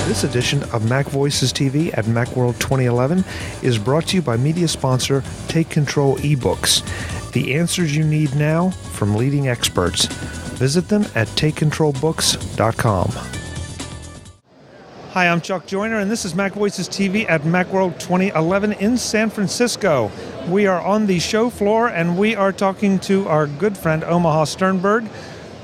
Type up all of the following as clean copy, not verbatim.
This edition of MacVoices TV at Macworld 2011 is brought to you by media sponsor Take Control eBooks. The answers you need now from leading experts. Visit them at takecontrolbooks.com. Hi, I'm Chuck Joyner, and this is MacVoices TV at Macworld 2011 in San Francisco. We are on the show floor, and we are talking to our good friend Omaha Sternberg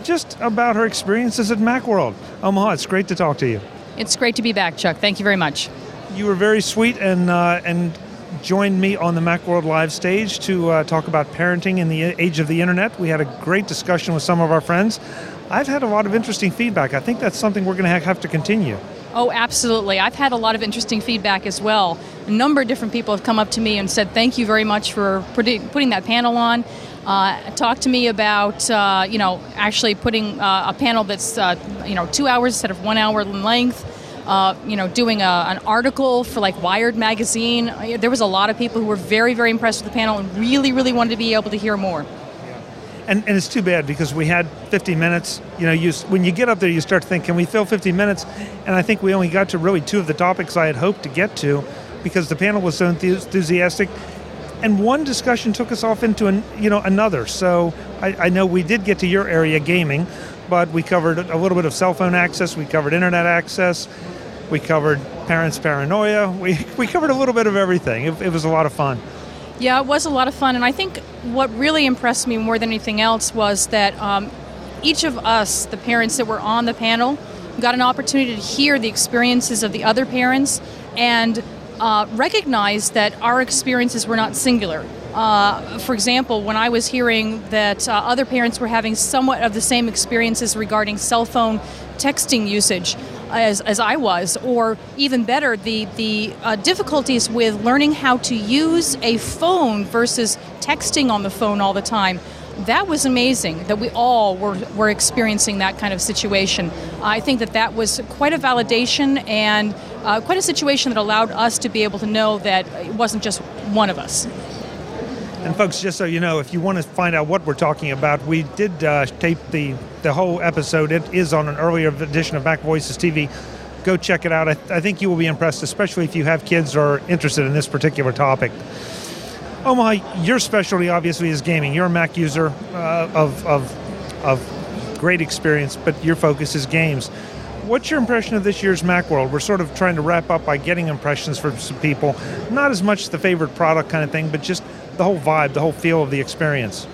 just about her experiences at Macworld. Omaha, it's great to talk to you. It's great to be back, Chuck. Thank you very much. You were very sweet and joined me on the Macworld live stage to talk about parenting in the age of the internet. We had a great discussion with some of our friends. I've had a lot of interesting feedback. I think that's something we're going to have to continue. Oh, absolutely. I've had a lot of interesting feedback as well. A number of different people have come up to me and said, thank you very much for putting that panel on. Talk to me about, actually putting a panel that's, 2 hours instead of 1 hour in length. Doing an article for like Wired magazine. There was a lot of people who were very, very impressed with the panel and really, really wanted to be able to hear more. And it's too bad because we had 50 minutes. When you get up there, you start to think, can we fill 50 minutes? And I think we only got to really two of the topics I had hoped to get to because the panel was so enthusiastic. And one discussion took us off into another. So I know we did get to your area, gaming, but we covered a little bit of cell phone access. We covered internet access. We covered parents' paranoia. We covered a little bit of everything. It was a lot of fun. Yeah, it was a lot of fun. And I think what really impressed me more than anything else was that each of us, the parents that were on the panel, got an opportunity to hear the experiences of the other parents and recognize that our experiences were not singular. For example, when I was hearing that other parents were having somewhat of the same experiences regarding cell phone texting usage as I was, or even better, the difficulties with learning how to use a phone versus texting on the phone all the time. That was amazing that we all were experiencing that kind of situation. I think that was quite a validation and quite a situation that allowed us to be able to know that it wasn't just one of us. And folks, just so you know, if you want to find out what we're talking about, we did tape the whole episode. It is on an earlier edition of MacVoices TV. Go check it out. I think you will be impressed, especially if you have kids or are interested in this particular topic. Omaha, your specialty obviously is gaming. You're a Mac user of great experience, but your focus is games. What's your impression of this year's Macworld? We're sort of trying to wrap up by getting impressions from some people. Not as much the favorite product kind of thing, but just the whole vibe, the whole feel of the experience.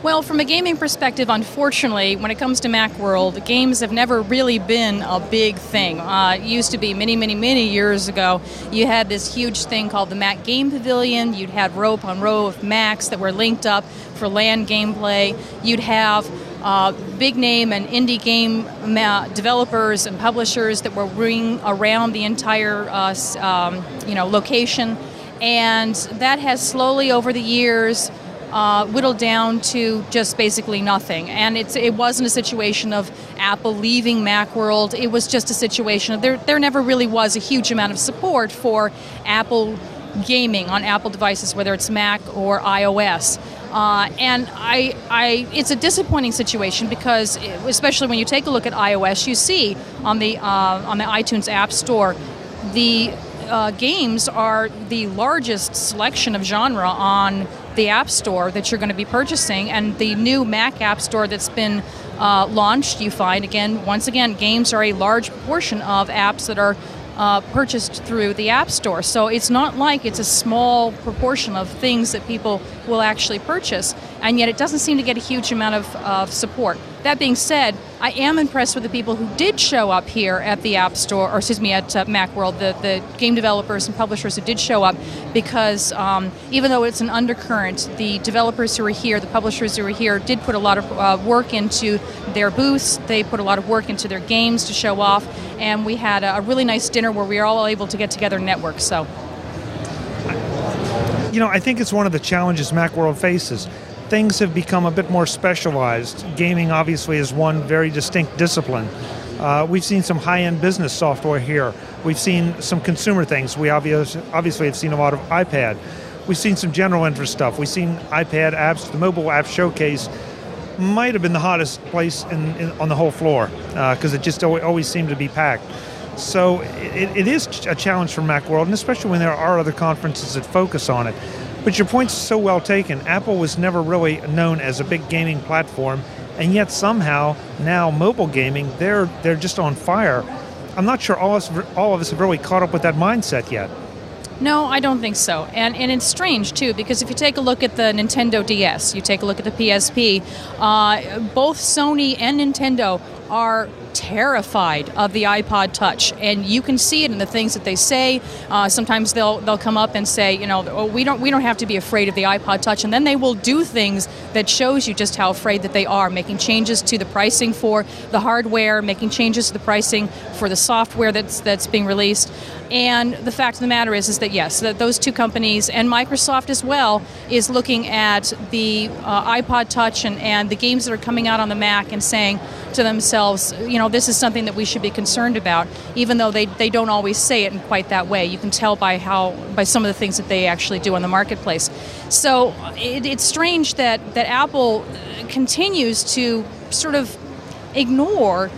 Well, from a gaming perspective, unfortunately, when it comes to Macworld, games have never really been a big thing. It used to be many years ago. You had this huge thing called the Mac Game Pavilion. You'd have row upon row of Macs that were linked up for LAN gameplay. You'd have big name and indie game developers and publishers that were ringing around the entire location. And that has slowly over the years whittled down to just basically nothing. And it wasn't a situation of Apple leaving Macworld. It was just a situation of there never really was a huge amount of support for Apple gaming on Apple devices, whether it's Mac or iOS. And it's a disappointing situation because, especially when you take a look at iOS, you see on the iTunes App Store, the games are the largest selection of genre on the App Store that you're going to be purchasing, and the new Mac App Store that's been launched, you find, once again, games are a large proportion of apps that are purchased through the App Store. So it's not like it's a small proportion of things that people will actually purchase, and yet it doesn't seem to get a huge amount of support. That being said, I am impressed with the people who did show up here at the App Store, at Macworld, the game developers and publishers who did show up, because even though it's an undercurrent, the developers who were here, the publishers who were here, did put a lot of work into their booths. They put a lot of work into their games to show off, and we had a really nice dinner where we were all able to get together and network. So, I think it's one of the challenges Macworld faces. Things have become a bit more specialized. Gaming obviously is one very distinct discipline. We've seen some high-end business software here. We've seen some consumer things. We obviously have seen a lot of iPad. We've seen some general interest stuff. We've seen iPad apps. The mobile app showcase might have been the hottest place on the whole floor because it just always seemed to be packed. So it is a challenge for Macworld, and especially when there are other conferences that focus on it. But your point's so well taken. Apple was never really known as a big gaming platform, and yet somehow now mobile gaming, they're just on fire. I'm not sure all of us have really caught up with that mindset yet. No, I don't think so. And it's strange, too, because if you take a look at the Nintendo DS, you take a look at the PSP, both Sony and Nintendo are terrified of the iPod Touch, and you can see it in the things that they say. Sometimes they'll come up and say, we don't have to be afraid of the iPod Touch, and then they will do things that shows you just how afraid that they are, making changes to the pricing for the hardware, making changes to the pricing for the software that's being released. And the fact of the matter is that yes, that those two companies and Microsoft as well is looking at the iPod Touch and the games that are coming out on the Mac and saying to themselves, this is something that we should be concerned about, even though they don't always say it in quite that way. You can tell by some of the things that they actually do on the marketplace. So it's strange that Apple continues to sort of ignore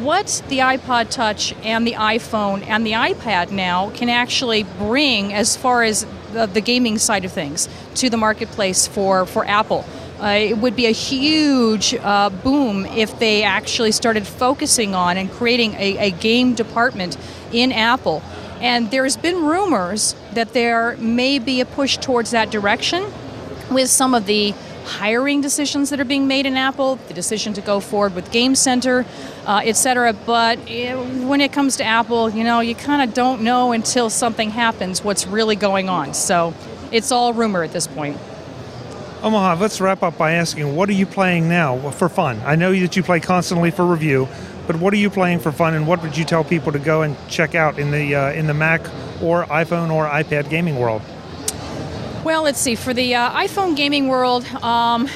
what the iPod Touch and the iPhone and the iPad now can actually bring as far as the gaming side of things to the marketplace for Apple. It would be a huge boom if they actually started focusing on and creating a game department in Apple. And there's been rumors that there may be a push towards that direction with some of the hiring decisions that are being made in Apple, the decision to go forward with Game Center, etc. But when it comes to Apple, you kind of don't know until something happens what's really going on. So it's all rumor at this point. Omaha, let's wrap up by asking, what are you playing now for fun? I know that you play constantly for review, but what are you playing for fun, and what would you tell people to go and check out in the Mac or iPhone or iPad gaming world? Well, let's see. For the iPhone gaming world,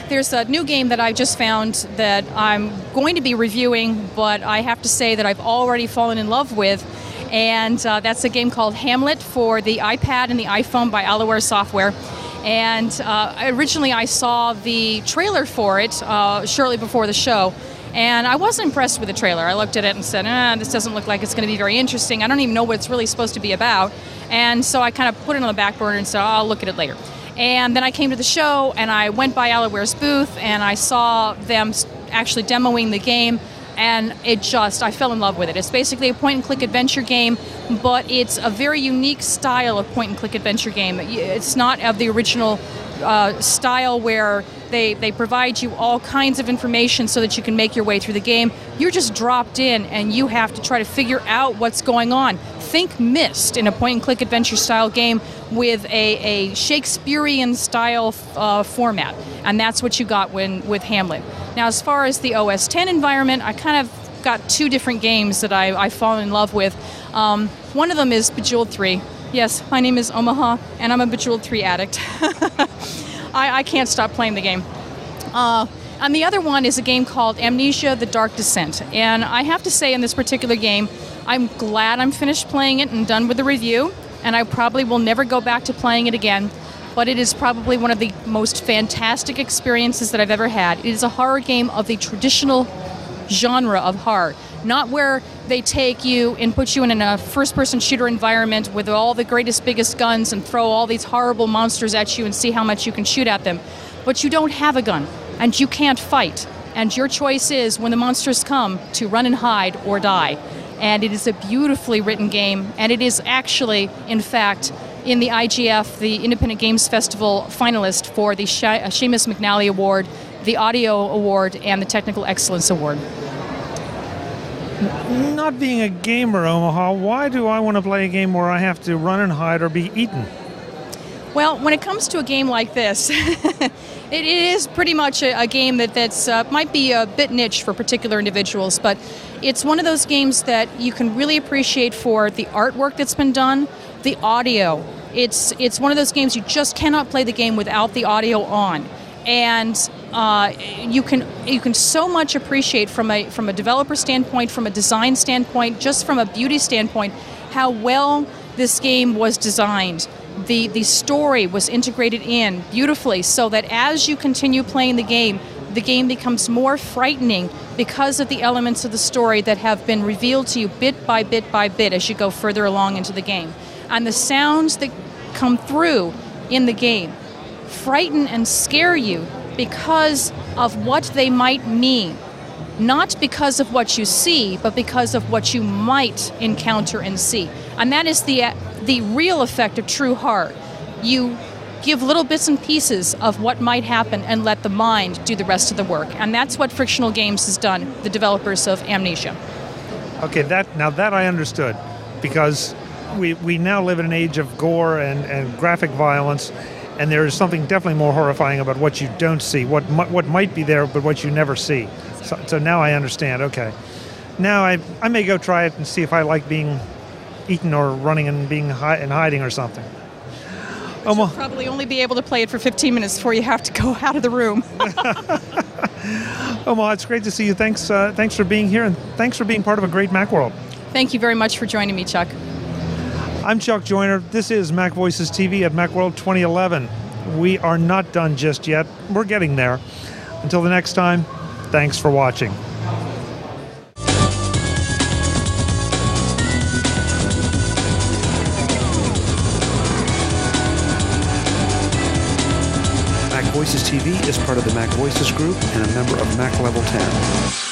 there's a new game that I just found that I'm going to be reviewing, but I have to say that I've already fallen in love with, and that's a game called Hamlet for the iPad and the iPhone by Alloware Software. And originally I saw the trailer for it shortly before the show, and I wasn't impressed with the trailer. I looked at it and said, this doesn't look like it's going to be very interesting. I don't even know what it's really supposed to be about. And so I kind of put it on the back burner and said, I'll look at it later. And then I came to the show, and I went by Alloware's booth, and I saw them actually demoing the game, and I fell in love with it. It's basically a point-and-click adventure game, but it's a very unique style of point-and-click adventure game. It's not of the original style where they provide you all kinds of information so that you can make your way through the game. You're just dropped in, and you have to try to figure out what's going on. Think Myst in a point-and-click adventure style game with a Shakespearean style format, and that's what you got with Hamlet. Now, as far as the OS X environment, I kind of got two different games that I've fallen in love with. One of them is Bejeweled 3. Yes, my name is Omaha, and I'm a Bejeweled 3 addict. I can't stop playing the game. And the other one is a game called Amnesia: The Dark Descent. And I have to say, in this particular game, I'm glad I'm finished playing it and done with the review, and I probably will never go back to playing it again. But it is probably one of the most fantastic experiences that I've ever had. It is a horror game of the traditional genre of horror, not where they take you and put you in a first-person shooter environment with all the greatest, biggest guns and throw all these horrible monsters at you and see how much you can shoot at them. But you don't have a gun, and you can't fight. And your choice is, when the monsters come, to run and hide or die. And it is a beautifully written game, and it is actually, in fact, in the IGF, the Independent Games Festival finalist for the Seamus McNally Award, the Audio Award, and the Technical Excellence Award. Not being a gamer, Omaha, why do I want to play a game where I have to run and hide or be eaten? Well, when it comes to a game like this, it is pretty much a game that's might be a bit niche for particular individuals, but it's one of those games that you can really appreciate for the artwork that's been done, the audio. It's one of those games you just cannot play the game without the audio on, and you can so much appreciate from a developer standpoint, from a design standpoint, just from a beauty standpoint, how well this game was designed. The story was integrated in beautifully so that as you continue playing the game, the game becomes more frightening because of the elements of the story that have been revealed to you bit by bit by bit as you go further along into the game. And the sounds that come through in the game frighten and scare you because of what they might mean. Not because of what you see, but because of what you might encounter and see. And that is the real effect of true horror. You give little bits and pieces of what might happen and let the mind do the rest of the work. And that's what Frictional Games has done, the developers of Amnesia. Okay, that I understood, because we now live in an age of gore and graphic violence, and there is something definitely more horrifying about what you don't see, what might be there, but what you never see. So now I understand. Okay, now I may go try it and see if I like being eaten or running and being hiding or something. You'll probably only be able to play it for 15 minutes before you have to go out of the room. Omaha, it's great to see you. Thanks for being here, and thanks for being part of a great Macworld. Thank you very much for joining me, Chuck. I'm Chuck Joyner. This is MacVoices TV at Macworld 2011. We are not done just yet. We're getting there. Until the next time, thanks for watching. MacVoices TV is part of the MacVoices Group and a member of Mac Level 10.